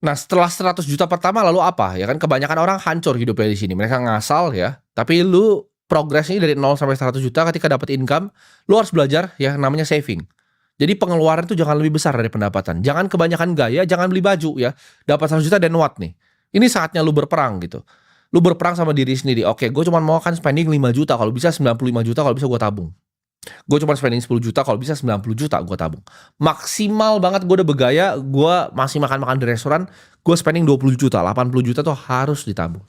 Nah, setelah 100 juta pertama lalu apa? Ya kan kebanyakan orang hancur hidupnya di sini. Mereka ngasal ya, tapi lu progresnya dari 0 sampai 100 juta ketika dapat income, lu harus belajar ya namanya saving. Jadi pengeluaran itu jangan lebih besar dari pendapatan. Jangan kebanyakan gaya, jangan beli baju ya. Dapat 100 juta dan what nih? Ini saatnya lu berperang gitu. Lu berperang sama diri sendiri. Oke, gue cuma mau kan spending 5 juta, kalau bisa 95 juta, kalau bisa gue tabung. Gue cuma spending 10 juta, kalau bisa 90 juta gue tabung. Maksimal banget gue udah bergaya, gue masih makan-makan di restoran, gue spending 20 juta, 80 juta tuh harus ditabung.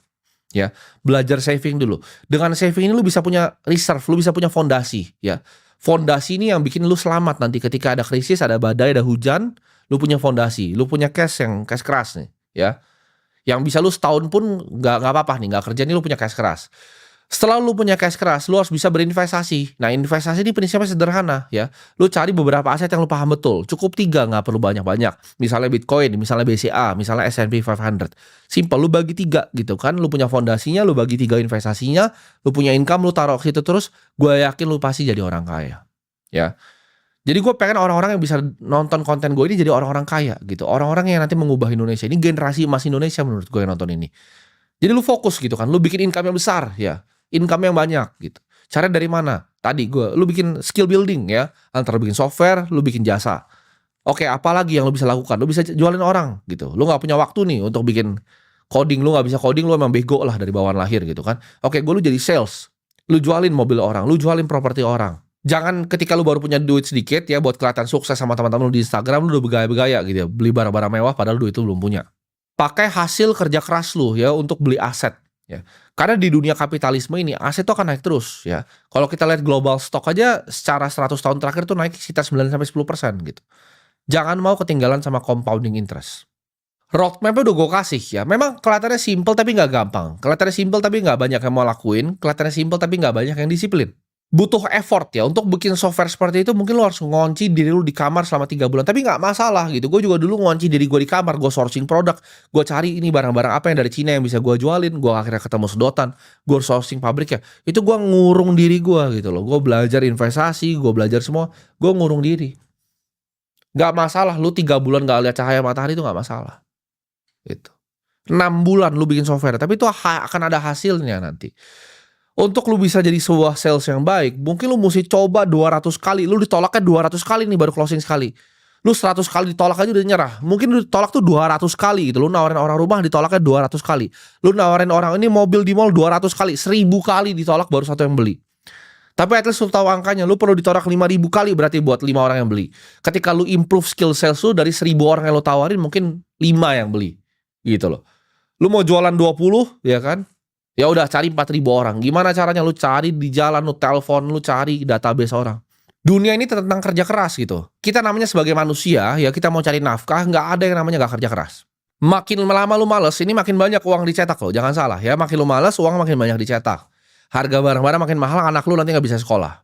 Ya, belajar saving dulu. Dengan saving ini lu bisa punya reserve, lu bisa punya fondasi, ya. Fondasi ini yang bikin lu selamat nanti ketika ada krisis, ada badai, ada hujan, lu punya fondasi, lu punya cash yang cash keras nih, ya. Yang bisa lu setahun pun nggak apa-apa nih, nggak kerja nih lu punya cash keras. Setelah lu punya cash keras, lu harus bisa berinvestasi. Nah, investasi ini prinsipnya sederhana ya. Lu cari beberapa aset yang lu paham betul. Cukup 3, nggak perlu banyak-banyak. Misalnya Bitcoin, misalnya BCA, misalnya S&P 500. Simple, lu bagi 3 gitu kan. Lu punya fondasinya, lu bagi 3 investasinya, lu punya income, lu taruh ke situ terus, gue yakin lu pasti jadi orang kaya. Ya. Jadi gue pengen orang-orang yang bisa nonton konten gue ini jadi orang-orang kaya gitu. Orang-orang yang nanti mengubah Indonesia. Ini generasi emas Indonesia menurut gue yang nonton ini. Jadi lu fokus gitu kan, lu bikin income yang besar ya, income yang banyak gitu. Cara dari mana? Tadi lu bikin skill building ya, antara bikin software, lu bikin jasa. Oke, apalagi yang lu bisa lakukan? Lu bisa jualin orang gitu. Lu nggak punya waktu nih untuk bikin coding, lu nggak bisa coding, lu emang bego lah dari bawaan lahir gitu kan. Oke, lu jadi sales, lu jualin mobil orang, lu jualin properti orang. Jangan ketika lu baru punya duit sedikit ya buat kelihatan sukses sama teman-teman lu di Instagram, lu udah bergaya-bergaya gitu ya, beli barang-barang mewah padahal duit itu belum punya. Pakai hasil kerja keras lu ya untuk beli aset ya. Karena di dunia kapitalisme ini aset itu akan naik terus ya. Kalau kita lihat global stock aja secara 100 tahun terakhir tuh naik sekitar 9 sampai 10% gitu. Jangan mau ketinggalan sama compounding interest. Roadmap-nya udah gue kasih ya. Memang kelihatannya simple tapi nggak gampang. Kelihatannya simple tapi nggak banyak yang mau lakuin. Kelihatannya simple tapi nggak banyak yang disiplin. Butuh effort ya untuk bikin software seperti itu. Mungkin lo harus ngunci diri lu di kamar selama 3 bulan, tapi nggak masalah gitu. Gue juga dulu ngunci diri gue di kamar, gue sourcing produk, gue cari ini barang-barang apa yang dari Cina yang bisa gue jualin. Gue akhirnya ketemu sedotan, gue sourcing pabriknya. Itu gue ngurung diri gue gitu loh. Gue belajar investasi, gue belajar semua, gue ngurung diri. Nggak masalah lu 3 bulan nggak lihat cahaya matahari, itu nggak masalah gitu. 6 bulan lu bikin software, tapi itu akan ada hasilnya nanti. Untuk lu bisa jadi sebuah sales yang baik, mungkin lu mesti coba 200 kali. Lu ditolaknya 200 kali nih baru closing sekali. Lu 100 kali ditolak aja udah nyerah. Mungkin lu ditolak tuh 200 kali gitu. Lu nawarin orang rumah ditolaknya 200 kali. Lu nawarin orang ini mobil di mall 200 kali. 1000 kali ditolak baru satu yang beli. Tapi at least lu tahu angkanya. Lu perlu ditolak 5000 kali berarti buat 5 orang yang beli. Ketika lu improve skill sales lu dari 1000 orang yang lu tawarin mungkin 5 yang beli. Gitu loh. Lu mau jualan 20 ya kan? Ya udah cari 4.000 orang. Gimana caranya? Lu cari di jalan, lu telepon, lu cari database orang. Dunia ini tentang kerja keras gitu. Kita namanya sebagai manusia, ya kita mau cari nafkah, nggak ada yang namanya nggak kerja keras. Makin lama lu males, ini makin banyak uang dicetak loh. Jangan salah ya, makin lu males, uang makin banyak dicetak. Harga barang-barang makin mahal, anak lu nanti nggak bisa sekolah.